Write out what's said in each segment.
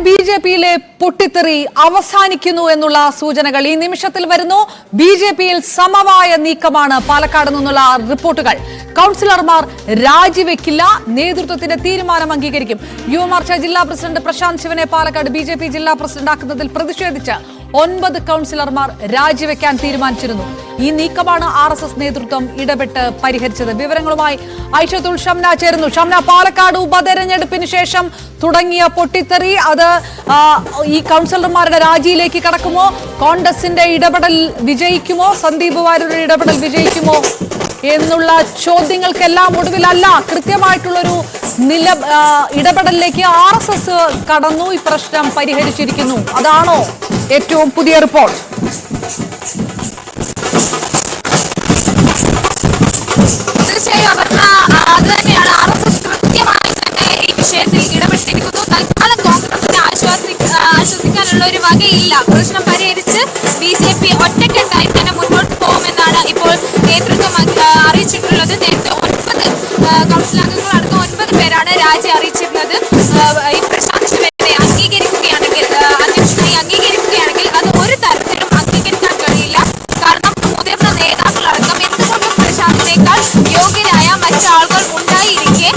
ബിജെപിയിലെ പൊട്ടിത്തെറി അവസാനിക്കുന്നു എന്നുള്ള സൂചനകൾ ഈ നിമിഷത്തിൽ വരുന്നു. ബിജെപിയിൽ സമവായ നീക്കമാണ് പാലക്കാട് നിന്നുള്ള റിപ്പോർട്ടുകൾ. കൗൺസിലർമാർ രാജിവെക്കില്ല, നേതൃത്വത്തിന്റെ തീരുമാനം അംഗീകരിക്കും. യുവമോർച്ച ജില്ലാ പ്രസിഡന്റ് പ്രശാന്ത് ശിവനെ പാലക്കാട് ബിജെപി ജില്ലാ പ്രസിഡന്റ് ആക്കുന്നതിൽ പ്രതിഷേധിച്ച് 9 കൗൺസിലർമാർ രാജിവെക്കാൻ തീരുമാനിച്ചിരുന്നു. ഈ നീക്കമാണ് RSS നേതൃത്വം ഇടപെട്ട് പരിഹരിച്ചത്. വിവരങ്ങളുമായി ഐഷത്തുൽ ഷംന ചേരുന്നു. ഷംന, പാലക്കാട് ഉപതെരഞ്ഞെടുപ്പിന് ശേഷം തുടങ്ങിയ പൊട്ടിത്തെറി അത് ഈ കൗൺസിലർമാരുടെ രാജിയിലേക്ക് കടക്കുമോ? കോൺഗ്രസിന്റെ ഇടപെടൽ വിജയിക്കുമോ? സന്ദീപ് വാര്യരുടെ ഇടപെടൽ വിജയിക്കുമോ എന്നുള്ള ചോദ്യങ്ങൾക്കെല്ലാം ഒടുവിലല്ല, കൃത്യമായിട്ടുള്ളൊരു ഇടപെടലിലേക്ക് RSS കടന്നു. ഈ പ്രശ്നം പരിഹരിച്ചിരിക്കുന്നു. അതാണോ ഏറ്റവും പുതിയ റിപ്പോർട്ട്? തീർച്ചയായും അത് തന്നെയാണ്. RSS കൃത്യമായി തന്നെ ഈ വിഷയത്തിൽ ഇടപെട്ടിരിക്കുന്നു. തൽക്കാലം കോൺഗ്രസിനെ ആശ്വസിക്കാനുള്ള ഒരു വകയില്ല. പ്രശ്നം പരിഹരിച്ച് BJP ഒറ്റക്കെട്ടായി തന്നെ മുന്നോട്ട് പോകുമെന്നാണ് ഇപ്പോൾ നേതൃത്വം അറിയിച്ചിട്ടുള്ളത്. നേരത്തെ 9 കൗൺസിൽ അംഗങ്ങളടക്കം 9 പേരാണ് രാജി അറിയിച്ചിരുന്നത്. ഈ പ്രശാന്ത് ശിവനെ അംഗീകരിക്കുകയാണെങ്കിൽ, അധ്യക്ഷനായി അംഗീകരിക്കുകയാണെങ്കിൽ അത് ഒരു തരത്തിലും അംഗീകരിക്കാൻ കഴിയില്ല. കാരണം മുതിർന്ന നേതാക്കളടക്കം എന്തുകൊണ്ടും പ്രശാന്തിനേക്കാൾ യോഗ്യരായ മറ്റാളുകൾ ഉണ്ടായിരിക്കെ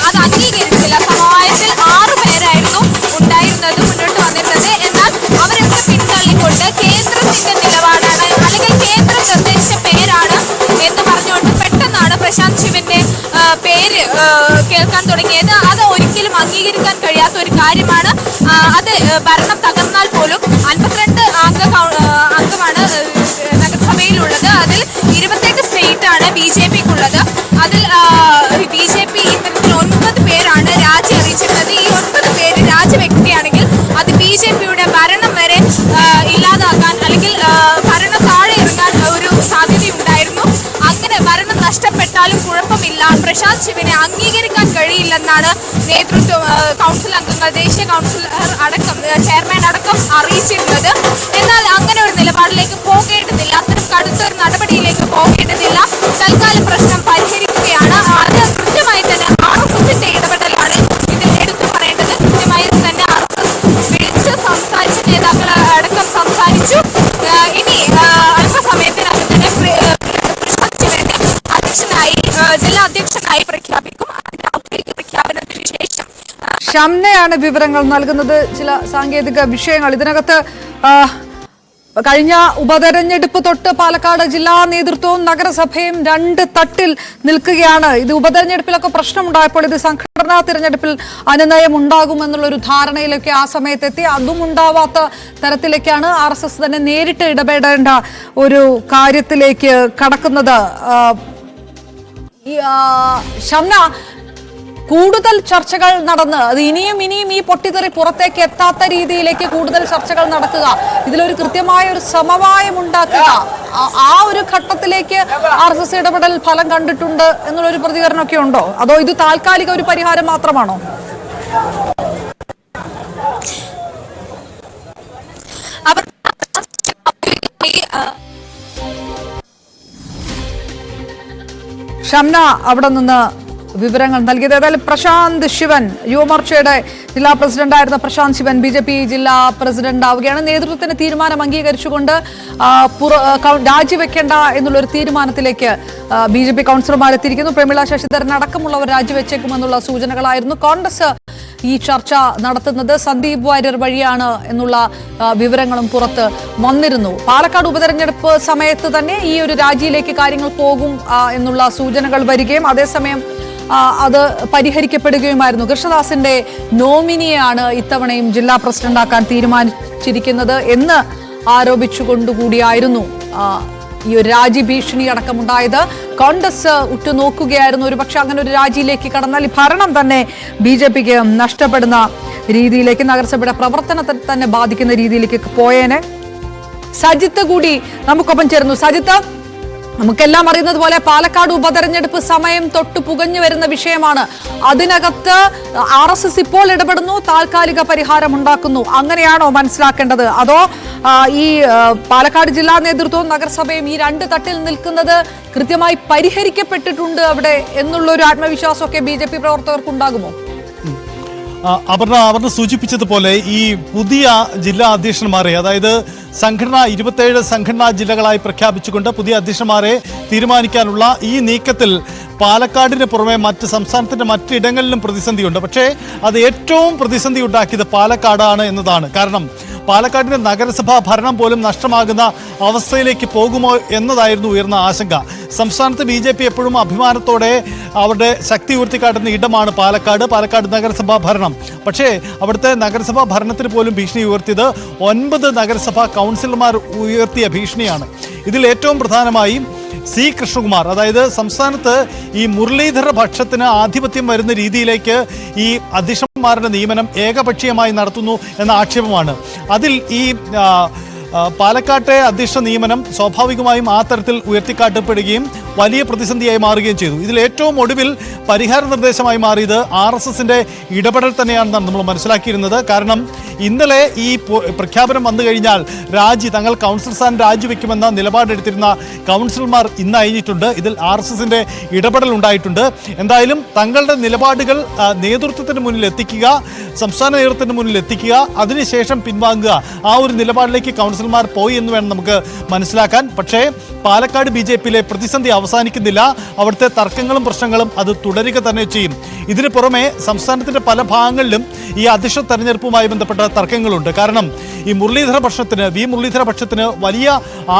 അത് അംഗീകരിച്ചില്ല. സമവായത്തിൽ 6 പേരായിരുന്നു ഉണ്ടായിരുന്നത്, മുന്നോട്ട് വന്നിരുന്നത്. എന്നാൽ അവരൊക്കെ പിന്തള്ളിക്കൊണ്ട് കേന്ദ്രത്തിന്റെ നിലപാടാണ് അല്ലെങ്കിൽ കേന്ദ്രം നിർദ്ദേശിച്ച പേരാണ് എന്ന് പറഞ്ഞുകൊണ്ട് പെട്ടെന്നാണ് പ്രശാന്ത് ശിവന്റെ പേര് കേൾക്കാൻ തുടങ്ങിയത്. അത് ഒരിക്കലും അംഗീകരിക്കാൻ കഴിയാത്ത ഒരു കാര്യമാണ്. അത് ഭരണം തകർന്നാൽ പോലും 52 അംഗമാണ് നഗരസഭയിലുള്ളത്. അതിൽ 28 സ്റ്റേറ്റാണ് BJPക്കുള്ളത്. അതിൽ BJP ഇത്തരത്തിൽ 9 പേരാണ് രാജി അറിയിച്ചിരുന്നത്. ഈ 9 പേര് രാജിവെക്കുകയാണെങ്കിൽ അത് BJPയുടെ ഭരണം വരെ ഇല്ലാതാക്കാൻ അല്ലെങ്കിൽ ഭരണം താഴെ ഇറങ്ങാൻ ഒരു സാധ്യതയുണ്ടായിരുന്നു. അങ്ങനെ ഭരണം നഷ്ടപ്പെട്ടാലും കുഴപ്പമില്ല, പ്രശാന്ത് ശിവനെ അംഗീകരിക്കാൻ കഴിയില്ലെന്നാണ് നേതൃത്വം കൗൺസിൽ അംഗങ്ങൾ, ദേശീയ കൗൺസിലർ അടക്കം, ചെയർമാൻ അടക്കം അറിയിച്ചിരുന്നത്. എന്നാൽ അങ്ങനെ ഒരു നിലപാടിലേക്ക് പോകേണ്ടതില്ല, അത്തരം കടുത്തൊരു നടപടിയിലേക്ക് പോകേണ്ടതില്ല. തൽക്കാലം പ്രശ്നം പരിഹരിക്കുകയാണ്. അത് കൃത്യമായി തന്നെ RSSന്റെ ഇടപെടലാണ് ഇതിൽ എടുത്തു പറയേണ്ടത്. കൃത്യമായി തന്നെ RSS വിളിച്ച് സംസാരിച്ച നേതാക്കൾ അടക്കം സംസാരിച്ചു. ഇനി അല്പസമയത്തിനകം തന്നെ പ്രശാന്ത് ശിവനെ അധ്യക്ഷനായി, ജില്ലാ അധ്യക്ഷനായി പ്രഖ്യാപിക്കും. അതിന്റെ ഔദ്യോഗിക പ്രഖ്യാപനത്തിന് ശേഷം ഷംനയാണ് വിവരങ്ങൾ നൽകുന്നത്. ചില സാങ്കേതിക വിഷയങ്ങൾ ഇതിനകത്ത് കഴിഞ്ഞ ഉപതെരഞ്ഞെടുപ്പ് തൊട്ട് പാലക്കാട് ജില്ലാ നേതൃത്വവും നഗരസഭയും 2 തട്ടിൽ നിൽക്കുകയാണ്. ഇത് ഉപതെരഞ്ഞെടുപ്പിലൊക്കെ പ്രശ്നമുണ്ടായപ്പോൾ ഇത് സംഘടനാ തിരഞ്ഞെടുപ്പിൽ അനുനയം ഉണ്ടാകുമെന്നുള്ളൊരു ധാരണയിലൊക്കെ ആ സമയത്തെത്തി. അതും ഉണ്ടാവാത്ത തരത്തിലേക്കാണ് RSS തന്നെ നേരിട്ട് ഇടപെടേണ്ട ഒരു കാര്യത്തിലേക്ക് കടക്കുന്നത്. ഷംന, കൂടുതൽ ചർച്ചകൾ നടന്ന് അത് ഇനിയും ഈ പൊട്ടിത്തെറി പുറത്തേക്ക് എത്താത്ത രീതിയിലേക്ക് കൂടുതൽ ചർച്ചകൾ നടക്കുക, ഇതിലൊരു കൃത്യമായ ഒരു സമവായം ഉണ്ടാക്കുക, ആ ഒരു ഘട്ടത്തിലേക്ക് RSS ഇടപെടൽ ഫലം കണ്ടിട്ടുണ്ട് എന്നുള്ളൊരു പ്രതികരണമൊക്കെ ഉണ്ടോ? അതോ ഇത് താൽക്കാലിക ഒരു പരിഹാരം മാത്രമാണോ? ഷംന അവിടെ നിന്ന് വിവരങ്ങൾ നൽകിയത്. ഏതായാലും പ്രശാന്ത് ശിവൻ, യുവമോർച്ചയുടെ ജില്ലാ പ്രസിഡന്റായിരുന്ന പ്രശാന്ത് ശിവൻ BJP ജില്ലാ പ്രസിഡന്റ് ആവുകയാണ്. നേതൃത്വത്തിന്റെ തീരുമാനം അംഗീകരിച്ചുകൊണ്ട് രാജിവെക്കേണ്ട എന്നുള്ളൊരു തീരുമാനത്തിലേക്ക് BJP കൗൺസിലർമാർ എത്തിയിരിക്കുന്നു. പ്രമീള ശശിധരൻ അടക്കമുള്ളവർ രാജിവെച്ചേക്കുമെന്നുള്ള സൂചനകളായിരുന്നു. കോൺഗ്രസ് ഈ ചർച്ച നടത്തുന്നത് സന്ദീപ് വാര്യർ വഴിയാണ് എന്നുള്ള വിവരങ്ങളും പുറത്ത് വന്നിരുന്നു. പാലക്കാട് ഉപതെരഞ്ഞെടുപ്പ് സമയത്ത് തന്നെ ഈ ഒരു രാജിയിലേക്ക് കാര്യങ്ങൾ പോകും എന്നുള്ള സൂചനകൾ വരികയും അതേസമയം അത് പരിഹരിക്കപ്പെടുകയുമായിരുന്നു. കൃഷ്ണദാസിന്റെ നോമിനിയെയാണ് ഇത്തവണയും ജില്ലാ പ്രസിഡന്റാക്കാൻ തീരുമാനിച്ചിരിക്കുന്നത് എന്ന് ആരോപിച്ചുകൊണ്ടുകൂടിയായിരുന്നു ഈ ഒരു രാജി ഭീഷണി അടക്കമുണ്ടായത്. കോൺഗ്രസ് ഉറ്റുനോക്കുകയായിരുന്നു, ഒരുപക്ഷെ അങ്ങനെ ഒരു രാജിയിലേക്ക് കടന്നാൽ ഈ ഭരണം തന്നെ BJPക്ക് നഷ്ടപ്പെടുന്ന രീതിയിലേക്ക്, നഗരസഭയുടെ പ്രവർത്തനത്തെ തന്നെ ബാധിക്കുന്ന രീതിയിലേക്ക് പോയേനെ. സജിത്ത് കൂടി നമുക്കൊപ്പം ചേരുന്നു. സജിത്ത്, നമുക്കെല്ലാം അറിയുന്നത് പോലെ പാലക്കാട് ഉപതെരഞ്ഞെടുപ്പ് സമയം തൊട്ട് പുകഞ്ഞു വരുന്ന വിഷയമാണ്. അതിനകത്ത് RSS ഇപ്പോൾ ഇടപെടുന്നു, താൽക്കാലിക പരിഹാരം ഉണ്ടാക്കുന്നു, അങ്ങനെയാണോ മനസ്സിലാക്കേണ്ടത്? അതോ ഈ പാലക്കാട് ജില്ലാ നേതൃത്വവും നഗരസഭയും ഈ 2 തട്ടിൽ നിൽക്കുന്നത് കൃത്യമായി പരിഹരിക്കപ്പെട്ടിട്ടുണ്ട് അവിടെ എന്നുള്ളൊരു ആത്മവിശ്വാസമൊക്കെ BJP പ്രവർത്തകർക്ക് ഉണ്ടാകുമോ? അപർണ സൂചിപ്പിച്ചതുപോലെ ഈ പുതിയ ജില്ലാ അധ്യക്ഷന്മാരെ, അതായത് 27 സംഘടനാ ജില്ലകളായി പ്രഖ്യാപിച്ചുകൊണ്ട് പുതിയ അധ്യക്ഷന്മാരെ തീരുമാനിക്കാനുള്ള ഈ നീക്കത്തിൽ പാലക്കാടിന് പുറമെ സംസ്ഥാനത്തിന്റെ മറ്റിടങ്ങളിലും പ്രതിസന്ധിയുണ്ട്. പക്ഷേ അത് ഏറ്റവും പ്രതിസന്ധി ഉണ്ടാക്കിയത് പാലക്കാടാണ് എന്നതാണ്. കാരണം പാലക്കാടിന്റെ നഗരസഭാ ഭരണം പോലും നഷ്ടമാകുന്ന അവസ്ഥയിലേക്ക് പോകുമോ എന്നതായിരുന്നു ഉയർന്ന ആശങ്ക. സംസ്ഥാനത്ത് BJP എപ്പോഴും അഭിമാനത്തോടെ അവരുടെ ശക്തി ഉയർത്തിക്കാട്ടുന്ന ഇടമാണ് പാലക്കാട് നഗരസഭാ ഭരണം. പക്ഷേ അവിടുത്തെ നഗരസഭാ ഭരണത്തിന് പോലും ഭീഷണി ഉയർത്തിയത് 9 നഗരസഭാ കൗൺസിലർമാർ ഉയർത്തിയ ഭീഷണിയാണ്. ഇതിൽ ഏറ്റവും പ്രധാനമായി C. കൃഷ്ണകുമാർ, അതായത് സംസ്ഥാനത്ത് ഈ മുരളീധര പക്ഷത്തിന് ആധിപത്യം വരുന്ന രീതിയിലേക്ക് ഈ അധ്യക്ഷന്മാരുടെ നിയമനം ഏകപക്ഷീയമായി നടത്തുന്നു എന്ന ആക്ഷേപമാണ്. അതിൽ ഈ പാലക്കാട്ടെ അധ്യക്ഷ നിയമനം സ്വാഭാവികമായും ആ തരത്തിൽ ഉയർത്തിക്കാട്ടപ്പെടുകയും വലിയ പ്രതിസന്ധിയായി മാറുകയും ചെയ്തു. ഇതിൽ ഏറ്റവും ഒടുവിൽ പരിഹാര നിർദ്ദേശമായി മാറിയത് RSSന്റെ ഇടപെടൽ തന്നെയാണെന്നാണ് നമ്മൾ മനസ്സിലാക്കിയിരുന്നത്. കാരണം ഇന്നലെ ഈ പ്രഖ്യാപനം വന്നു കഴിഞ്ഞാൽ തങ്ങൾ കൗൺസിൽ സ്ഥാനം രാജിവെക്കുമെന്ന നിലപാടെടുത്തിരുന്ന കൗൺസിലർമാർ ഇന്ന് അയഞ്ഞിട്ടുണ്ട്. ഇതിൽ RSSന്റെ ഇടപെടൽ ഉണ്ടായിട്ടുണ്ട്. എന്തായാലും തങ്ങളുടെ നിലപാടുകൾ നേതൃത്വത്തിന് മുന്നിൽ എത്തിക്കുക, സംസ്ഥാന നേതൃത്വത്തിന് മുന്നിൽ എത്തിക്കുക, അതിനുശേഷം പിൻവാങ്ങുക, ആ ഒരു നിലപാടിലേക്ക് കൗൺസിലർമാർ പോയി എന്ന് വേണം നമുക്ക് മനസ്സിലാക്കാൻ. പക്ഷേ പാലക്കാട് BJPയിലെ പ്രതിസന്ധി അവസാനിക്കുന്നില്ല. അവിടുത്തെ തർക്കങ്ങളും പ്രശ്നങ്ങളും അത് തുടരുക തന്നെ ചെയ്യും. ഇതിന് പുറമെ സംസ്ഥാനത്തിന്റെ പല ഭാഗങ്ങളിലും ഈ അധ്യക്ഷ തെരഞ്ഞെടുപ്പുമായി ബന്ധപ്പെട്ട തർക്കങ്ങളുണ്ട്. കാരണം ഈ മുരളീധര പക്ഷത്തിന് വലിയ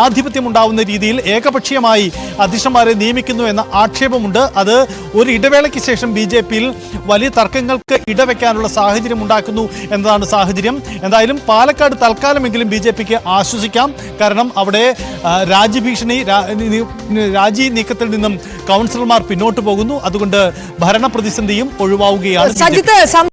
ആധിപത്യം ഉണ്ടാവുന്ന രീതിയിൽ ഏകപക്ഷീയമായി അധ്യക്ഷന്മാരെ നിയമിക്കുന്നു എന്ന ആക്ഷേപമുണ്ട്. അത് ഒരു ഇടവേളയ്ക്ക് ശേഷം BJPയിൽ വലിയ തർക്കങ്ങൾക്ക് ഇടവെക്കാനുള്ള സാഹചര്യം ഉണ്ടാക്കുന്നു എന്നതാണ് സാഹചര്യം. എന്തായാലും പാലക്കാട് തൽക്കാലമെങ്കിലും BJPക്ക് ആശ്വസിക്കാം. കാരണം അവിടെ രാജി നീക്കത്തിൽ നിന്നും കൗൺസിലർമാർ പിന്നോട്ട് പോകുന്നു. അതുകൊണ്ട് ഭരണ പ്രതിസന്ധിയും ഒഴിവാവുകയാണ്.